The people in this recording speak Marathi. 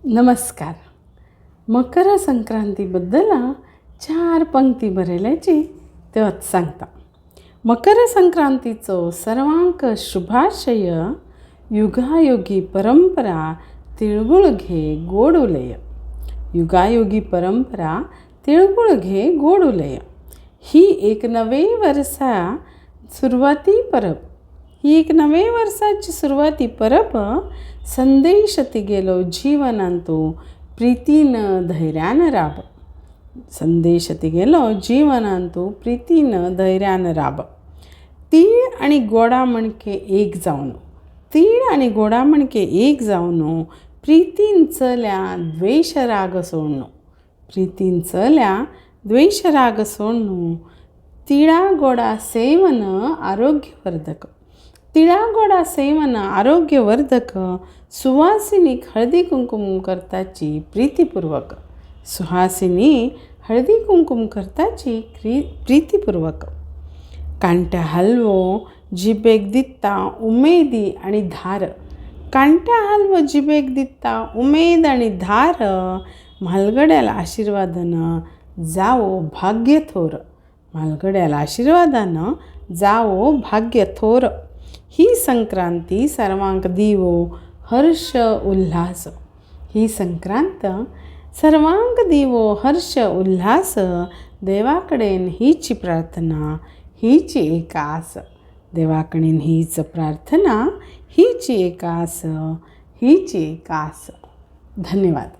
नमस्कार. मकर संक्रांतीबद्दल 4 पंक्ती बरयल्याची तेव्हाच सांगता. मकर संक्रांतीचो सर्वांक शुभाशय, युगायोगी परंपरा तिळगुळ घे गोड उलय. युगायोगी परंपरा तिळगुळ घे गोड उलय. ही एक नवे वर्षा सुरुवाती परब. ही एक नवे वर्षाची सुरुवाती परब. संदेश ती गेलो जीवनांतू प्रीतीनं धैर्यानं राब. संदेश ती गेलो जीवनांतू प्रीतीनं धैर्यानं राब. तीळ आणि गोडा मणके एक जावन. तीळ आणि गोडा मणके एक जावन प्रीतीन चल्या द्वेष राग सोडणं. प्रीतीन चल्या द्वेष राग सोडणं. तिळा गोडा सेवन आरोग्यवर्धक. तिळा गोडा सेवन आरोग्यवर्धक. सुवासिनी हळदी कुंकुम करताची प्रीतीपूर्वक. सुहासिनी हळदी कुंकुम करताची प्रीतीपूर्वक. कांट्या हलवो जिबेक दिता उमेदी आणि धार. कांट्या हलवो जिबेक दिता उमेद आणि धार. म्हालगड्याला आशीर्वादानं जावो भाग्य थोर. म्हालगड्याला आशीर्वादानं जावो भाग्य थोर. ही संक्रांती सर्वांक दिवो हर्ष उल्हास. ही संक्रांत सर्वांक दिवो हर्ष उल्हास. देवाकडेन हीच प्रार्थना हीच एक आस. देवाकडेन हीच प्रार्थना हीच एक आस हीच एक आस. धन्यवाद.